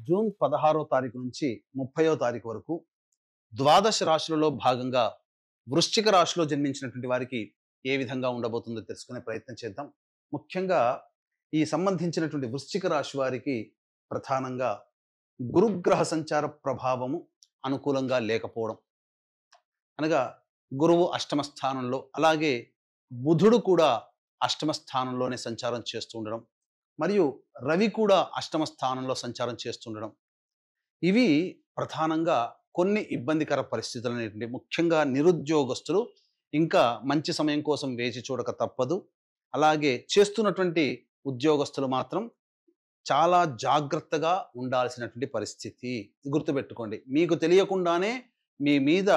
June 16వ తారీఖు నుంచి 30వ తారీఖు వరకు ద్వాదశ రాశులలో భాగంగా వృశ్చిక రాశిలో జన్మించినటువంటి వారికి ఏ విధంగా ఉండబోతుందో తెలుసుకునే ప్రయత్నం చేద్దాం. ముఖ్యంగా ఈ సంబంధించినటువంటి వృశ్చిక రాశి వారికి ప్రధానంగా గురుగ్రహ సంచార ప్రభావము అనుకూలంగా లేకపోవడం, అనగా గురువు అష్టమ స్థానంలో, అలాగే బుధుడు కూడా అష్టమ స్థానంలోనే సంచారం చేస్తూ ఉండడం, మరియు రవి కూడా అష్టమ స్థానంలో సంచారం చేస్తుండడం, ఇవి ప్రధానంగా కొన్ని ఇబ్బందికర పరిస్థితులు అనేటువంటి, ముఖ్యంగా నిరుద్యోగస్తులు ఇంకా మంచి సమయం కోసం వేచి చూడక తప్పదు. అలాగే చేస్తున్నటువంటి ఉద్యోగస్తులు మాత్రం చాలా జాగ్రత్తగా ఉండాల్సినటువంటి పరిస్థితి. గుర్తుపెట్టుకోండి, మీకు తెలియకుండానే మీ మీద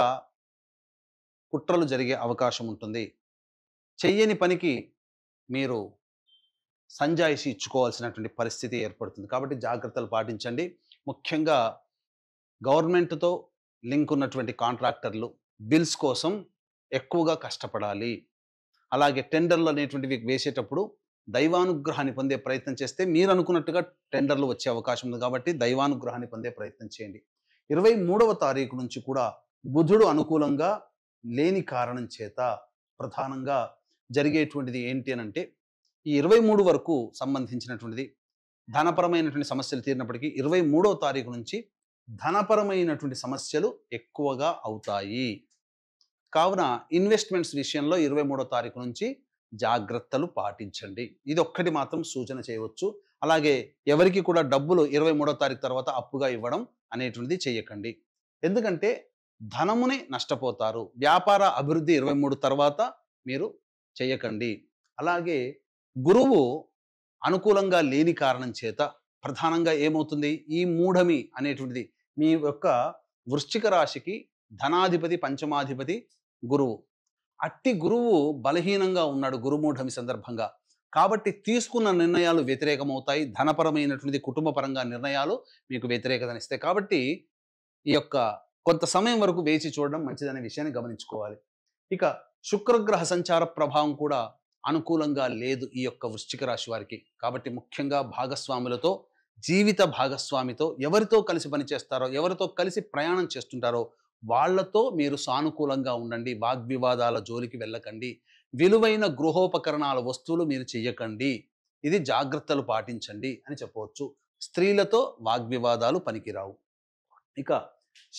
కుట్రలు జరిగే అవకాశం ఉంటుంది. చెయ్యని పనికి మీరు సంజాయిషి ఇచ్చుకోవాల్సినటువంటి పరిస్థితి ఏర్పడుతుంది. కాబట్టి జాగ్రత్తలు పాటించండి. ముఖ్యంగా గవర్నమెంట్తో లింక్ ఉన్నటువంటి కాంట్రాక్టర్లు బిల్స్ కోసం ఎక్కువగా కష్టపడాలి. అలాగే టెండర్లు అనేటువంటివి వేసేటప్పుడు దైవానుగ్రహాన్ని పొందే ప్రయత్నం చేస్తే మీరు అనుకున్నట్టుగా టెండర్లు వచ్చే అవకాశం ఉంది. కాబట్టి దైవానుగ్రహాన్ని పొందే ప్రయత్నం చేయండి. 23వ తారీఖు నుంచి కూడా బుధుడు అనుకూలంగా లేని కారణం చేత ప్రధానంగా జరిగేటువంటిది ఏంటి అని అంటే, ఈ 23 వరకు సంబంధించినటువంటిది ధనపరమైనటువంటి సమస్యలు తీరినప్పటికీ 23వ తారీఖు నుంచి ధనపరమైనటువంటి సమస్యలు ఎక్కువగా అవుతాయి. కావున ఇన్వెస్ట్మెంట్స్ విషయంలో 23వ తారీఖు నుంచి జాగ్రత్తలు పాటించండి. ఇది ఒక్కటి మాత్రం సూచన చేయవచ్చు. అలాగే ఎవరికి కూడా డబ్బులు 23వ తారీఖు తర్వాత అప్పుగా ఇవ్వడం అనేటువంటిది చేయకండి. ఎందుకంటే ధనముని నష్టపోతారు. వ్యాపార అభివృద్ధి 23 తర్వాత మీరు చేయకండి. అలాగే గురువు అనుకూలంగా లేని కారణం చేత ప్రధానంగా ఏమవుతుంది, ఈ మూఢమి అనేటువంటిది మీ యొక్క వృశ్చిక రాశికి ధనాధిపతి, పంచమాధిపతి గురువు. అట్టి గురువు బలహీనంగా ఉన్నాడు గురుమూఢమి సందర్భంగా. కాబట్టి తీసుకున్న నిర్ణయాలు వ్యతిరేకమవుతాయి. ధనపరమైనటువంటిది, కుటుంబపరంగా నిర్ణయాలు మీకు వ్యతిరేకతనిస్తాయి. కాబట్టి ఈ యొక్క కొంత సమయం వరకు వేచి చూడడం మంచిదనే విషయాన్ని గమనించుకోవాలి. ఇక శుక్రగ్రహ సంచార ప్రభావం కూడా అనుకూలంగా లేదు ఈ యొక్క వృశ్చిక రాశి వారికి. కాబట్టి ముఖ్యంగా భాగస్వాములతో, జీవిత భాగస్వామితో, ఎవరితో కలిసి పనిచేస్తారో, ఎవరితో కలిసి ప్రయాణం చేస్తుంటారో వాళ్లతో మీరు సానుకూలంగా ఉండండి. వాగ్వివాదాల జోలికి వెళ్ళకండి. విలువైన గృహోపకరణాల వస్తువులు మీరు చెయ్యకండి. ఇది జాగ్రత్తలు పాటించండి అని చెప్పవచ్చు. స్త్రీలతో వాగ్వివాదాలు పనికిరావు. ఇక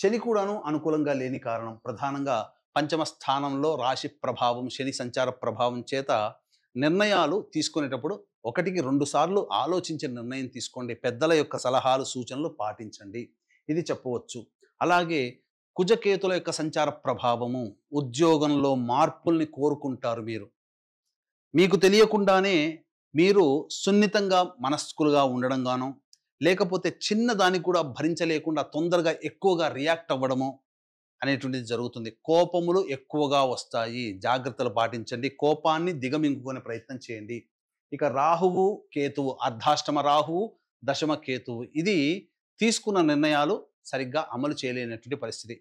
శని కూడాను అనుకూలంగా లేని కారణం ప్రధానంగా పంచమ స్థానంలో రాశి ప్రభావం, శని సంచార ప్రభావం చేత నిర్ణయాలు తీసుకునేటప్పుడు 1కి 2 సార్లు ఆలోచించి నిర్ణయం తీసుకోండి. పెద్దల యొక్క సలహాలు, సూచనలు పాటించండి. ఇది చెప్పవచ్చు. అలాగే కుజకేతుల యొక్క సంచార ప్రభావము, ఉద్యోగంలో మార్పుల్ని కోరుకుంటారు మీరు. మీకు తెలియకుండానే మీరు సున్నితంగా మనస్కులుగా ఉండడం గానో, లేకపోతే చిన్న దానికి కూడా భరించలేకుండా తొందరగా ఎక్కువగా రియాక్ట్ అవ్వడమో అనేటువంటిది జరుగుతుంది. కోపములు ఎక్కువగా వస్తాయి. జాగ్రత్తలు పాటించండి. కోపాన్ని దిగమింగుకునే ప్రయత్నం చేయండి. ఇక రాహువు, కేతువు, అర్ధాష్టమ రాహువు, దశమ కేతువు, ఇది తీసుకున్న నిర్ణయాలు సరిగ్గా అమలు చేయలేనటువంటి పరిస్థితి.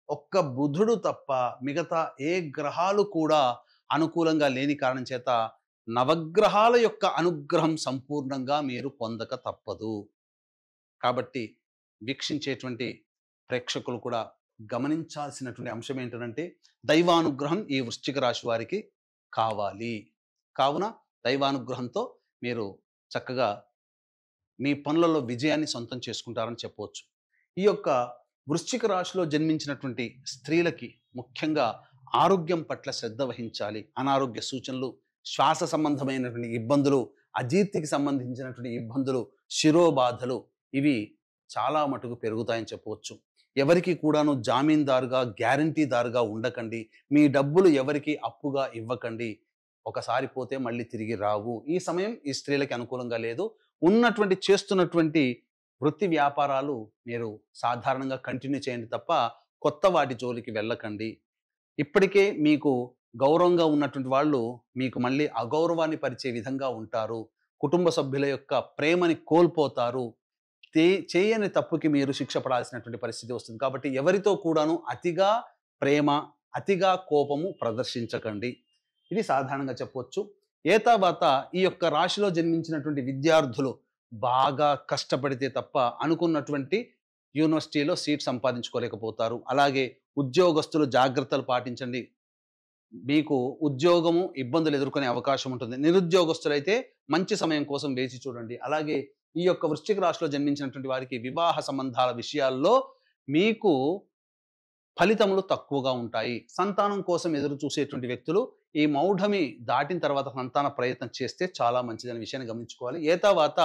ఒక్క బుధుడు తప్ప మిగతా ఏ గ్రహాలు కూడా అనుకూలంగా లేని కారణం చేత నవగ్రహాల యొక్క అనుగ్రహం సంపూర్ణంగా మీరు పొందక తప్పదు. కాబట్టి వీక్షించేటువంటి ప్రేక్షకులు కూడా గమనించాల్సినటువంటి అంశం ఏంటంటే, దైవానుగ్రహం ఈ వృశ్చిక రాశి వారికి కావాలి. కావున దైవానుగ్రహంతో మీరు చక్కగా మీ పనులలో విజయాన్ని సొంతం చేసుకుంటారని చెప్పవచ్చు. ఈ యొక్క వృశ్చిక రాశిలో జన్మించినటువంటి స్త్రీలకి ముఖ్యంగా ఆరోగ్యం పట్ల శ్రద్ధ వహించాలి. అనారోగ్య సూచనలు, శ్వాస సంబంధమైనటువంటి ఇబ్బందులు, అజీర్తికి సంబంధించినటువంటి ఇబ్బందులు, శిరోబాధలు, ఇవి చాలా మటుకు పెరుగుతాయని చెప్పవచ్చు. ఎవరికి కూడాను జామీందారుగా, గ్యారంటీదారుగా ఉండకండి. మీ డబ్బులు ఎవరికి అప్పుగా ఇవ్వకండి. ఒకసారి పోతే మళ్ళీ తిరిగి రావు. ఈ సమయం ఈ స్త్రీలకి అనుకూలంగా లేదు. చేస్తున్నటువంటి వృత్తి వ్యాపారాలు మీరు సాధారణంగా కంటిన్యూ చేయండి తప్ప కొత్త వాటి జోలికి వెళ్ళకండి. ఇప్పటికే మీకు గౌరవంగా ఉన్నటువంటి వాళ్ళు మీకు మళ్ళీ అగౌరవాన్ని పరిచే విధంగా ఉంటారు. కుటుంబ సభ్యుల యొక్క ప్రేమని కోల్పోతారు. చేయని తప్పుకి మీరు శిక్ష పడాల్సినటువంటి పరిస్థితి వస్తుంది. కాబట్టి ఎవరితో కూడాను అతిగా ప్రేమ, అతిగా కోపము ప్రదర్శించకండి. ఇది సాధారణంగా చెప్పవచ్చు. ఏతావాత ఈ యొక్క రాశిలో జన్మించినటువంటి విద్యార్థులు బాగా కష్టపడితే తప్ప అనుకున్నటువంటి యూనివర్సిటీలో సీట్ సంపాదించుకోలేకపోతారు. అలాగే ఉద్యోగస్తులు జాగ్రత్తలు పాటించండి. మీకు ఉద్యోగము ఇబ్బందులు ఎదుర్కొనే అవకాశం ఉంటుంది. నిరుద్యోగస్తులైతే మంచి సమయం కోసం వేచి చూడండి. అలాగే ఈ యొక్క వృశ్చిక రాశిలో జన్మించినటువంటి వారికి వివాహ సంబంధాల విషయాల్లో మీకు ఫలితములు తక్కువగా ఉంటాయి. సంతానం కోసం ఎదురు చూసేటువంటి వ్యక్తులు ఈ మౌఢమి దాటిన తర్వాత సంతాన ప్రయత్నం చేస్తే చాలా మంచిదనే విషయాన్ని గమనించుకోవాలి. ఏతావాత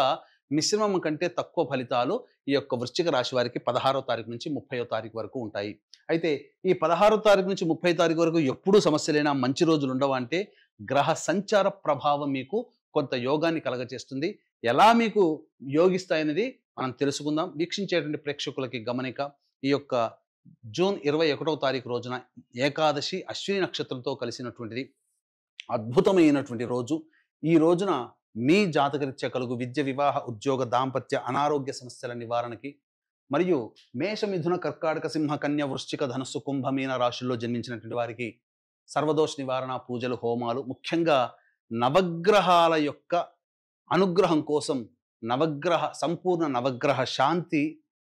మిశ్రమం కంటే తక్కువ ఫలితాలు ఈ యొక్క వృశ్చిక రాశి వారికి 16వ తారీఖు నుంచి 30వ తారీఖు వరకు ఉంటాయి. అయితే ఈ 16వ తారీఖు నుంచి 30వ తారీఖు వరకు ఎప్పుడు సమస్యలైనా మంచి రోజులు ఉండవా అంటే గ్రహ సంచార ప్రభావం మీకు కొంత యోగాన్ని కలగజేస్తుంది. ఎలా మీకు యోగిస్తాయనేది మనం తెలుసుకుందాం. వీక్షించేటువంటి ప్రేక్షకులకి గమనిక, ఈ యొక్క జూన్ 21వ తారీఖు రోజున ఏకాదశి అశ్విని నక్షత్రంతో కలిసినటువంటిది. అద్భుతమైనటువంటి రోజు. ఈ రోజున మీ జాతకరీత్యా కలుగు విద్య, వివాహ, ఉద్యోగ, దాంపత్య, అనారోగ్య సమస్యల నివారణకి మరియు మేష, మిథున, కర్కాటక, సింహ, కన్య, వృశ్చిక, ధనుస్సు, కుంభ, మీన రాశుల్లో జన్మించినటువంటి వారికి సర్వదోష నివారణ పూజలు, హోమాలు, ముఖ్యంగా నవగ్రహాల యొక్క అనుగ్రహం కోసం సంపూర్ణ నవగ్రహ శాంతి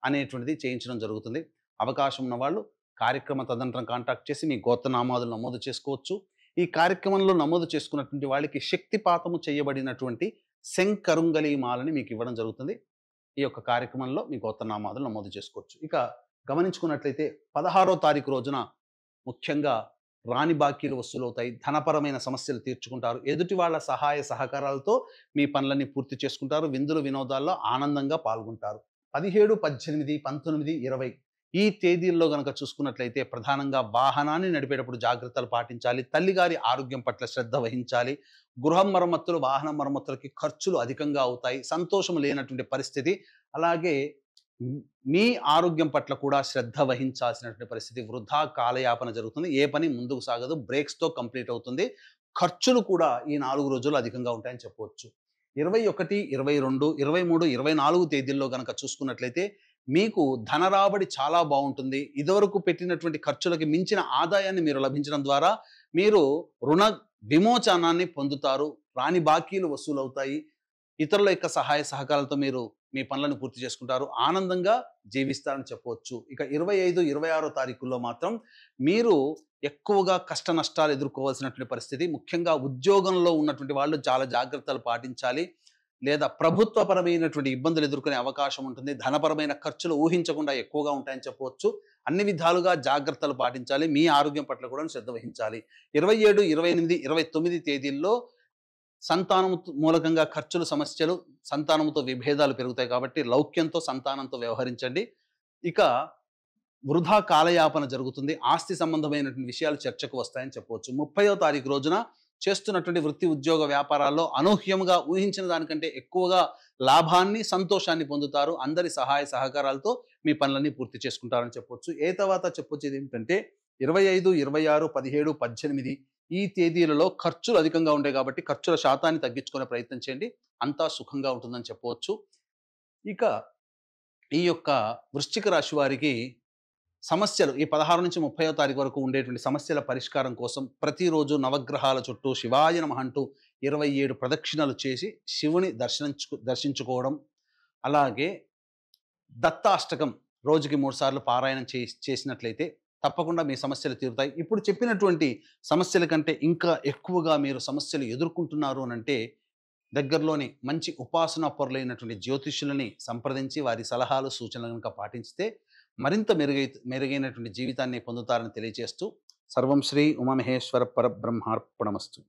అనేటువంటిది చేయించడం జరుగుతుంది. అవకాశం ఉన్న వాళ్ళు కార్యక్రమ తదనంతరం కాంటాక్ట్ చేసి మీ గోత్రనామాదులు నమోదు చేసుకోవచ్చు. ఈ కార్యక్రమంలో నమోదు చేసుకున్నటువంటి వాళ్ళకి శక్తిపాతము చేయబడినటువంటి శంకరుంగలి మాలని మీకు ఇవ్వడం జరుగుతుంది. ఈ యొక్క కార్యక్రమంలో మీ గోత్రనామాదులు నమోదు చేసుకోవచ్చు. ఇక గమనించుకున్నట్లయితే 16వ తారీఖు రోజున ముఖ్యంగా రాని బాకీలు వసూలవుతాయి. ధనపరమైన సమస్యలు తీర్చుకుంటారు. ఎదుటి వాళ్ళ సహాయ సహకారాలతో మీ పనులన్నీ పూర్తి చేసుకుంటారు. విందులు వినోదాల్లో ఆనందంగా పాల్గొంటారు. 17, 18, 19, 20 ఈ తేదీల్లో గనక చూసుకున్నట్లయితే ప్రధానంగా వాహనాన్ని నడిపేటప్పుడు జాగ్రత్తలు పాటించాలి. తల్లిగారి ఆరోగ్యం పట్ల శ్రద్ధ వహించాలి. గృహ మరమ్మతులు, వాహన మరమ్మతులకి ఖర్చులు అధికంగా అవుతాయి. సంతోషం లేనటువంటి పరిస్థితి. అలాగే మీ ఆరోగ్యం పట్ల కూడా శ్రద్ధ వహించాల్సినటువంటి పరిస్థితి. వృధా కాలయాపన జరుగుతుంది. ఏ పని ముందుకు సాగదు. బ్రేక్స్తో కంప్లీట్ అవుతుంది. ఖర్చులు కూడా ఈ 4 రోజులు అధికంగా ఉంటాయని చెప్పవచ్చు. 21, 22, 23, 24 తేదీల్లో గనక చూసుకున్నట్లయితే మీకు ధన రాబడి చాలా బాగుంటుంది. ఇదివరకు పెట్టినటువంటి ఖర్చులకి మించిన ఆదాయాన్ని మీరు లభించడం ద్వారా మీరు రుణ విమోచనాన్ని పొందుతారు. రాని బాకీలు వసూలవుతాయి. ఇతరుల యొక్క సహాయ సహకారాలతో మీరు మీ పనులను పూర్తి చేసుకుంటారు. ఆనందంగా జీవిస్తారని చెప్పవచ్చు. ఇక 25, 26 తారీఖుల్లో మాత్రం మీరు ఎక్కువగా కష్ట నష్టాలు ఎదుర్కోవాల్సినటువంటి పరిస్థితి. ముఖ్యంగా ఉద్యోగంలో ఉన్నటువంటి వాళ్ళు చాలా జాగ్రత్తలు పాటించాలి. లేదా ప్రభుత్వపరమైనటువంటి ఇబ్బందులు ఎదుర్కొనే అవకాశం ఉంటుంది. ధనపరమైన ఖర్చులు ఊహించకుండా ఎక్కువగా ఉంటాయని చెప్పవచ్చు. అన్ని విధాలుగా జాగ్రత్తలు పాటించాలి. మీ ఆరోగ్యం పట్ల కూడా శ్రద్ధ వహించాలి. 27, 28, 29 తేదీల్లో సంతానము మూలకంగా ఖర్చులు, సమస్యలు, సంతానముతో విభేదాలు పెరుగుతాయి కాబట్టి లౌక్యంతో, సంతానంతో వ్యవహరించండి. ఇక వృధా కాలయాపన జరుగుతుంది. ఆస్తి సంబంధమైనటువంటి విషయాలు చర్చకు వస్తాయని చెప్పవచ్చు. 30వ తారీఖు రోజున చేస్తున్నటువంటి వృత్తి, ఉద్యోగ, వ్యాపారాల్లో అనూహ్యంగా ఊహించిన దానికంటే ఎక్కువగా లాభాన్ని, సంతోషాన్ని పొందుతారు. అందరి సహాయ సహకారాలతో మీ పనులన్నీ పూర్తి చేసుకుంటారని చెప్పవచ్చు. ఏ తర్వాత చెప్పొచ్చేది ఏమిటంటే 25, 26, 17, 18 ఈ తేదీలలో ఖర్చులు అధికంగా ఉంటాయి కాబట్టి ఖర్చుల శాతాన్ని తగ్గించుకునే ప్రయత్నం చేయండి. అంతా సుఖంగా ఉంటుందని చెప్పవచ్చు. ఇక ఈ యొక్క వృశ్చిక రాశి వారికి సమస్యలు ఈ 16 నుంచి 30వ తారీఖు వరకు ఉండేటువంటి సమస్యల పరిష్కారం కోసం ప్రతిరోజు నవగ్రహాల చుట్టూ శివాయ నమః అంటూ 27 ప్రదక్షిణలు చేసి శివుని దర్శించుకోవడం, అలాగే దత్తాష్టకం రోజుకి 3 సార్లు పారాయణం చేసినట్లయితే తప్పకుండా మీ సమస్యలు తీరుతాయి. ఇప్పుడు చెప్పినటువంటి సమస్యల కంటే ఇంకా ఎక్కువగా మీరు సమస్యలు ఎదుర్కొంటున్నారు అనంటే దగ్గరలోని మంచి ఉపాసనా పరులైనటువంటి జ్యోతిష్యులని సంప్రదించి వారి సలహాలు, సూచనలు కనుక పాటించితే మరింత మెరుగైనటువంటి జీవితాన్ని పొందుతారని తెలియజేస్తూ సర్వం శ్రీ ఉమామహేశ్వర పరబ్రహ్మార్పణమస్తు.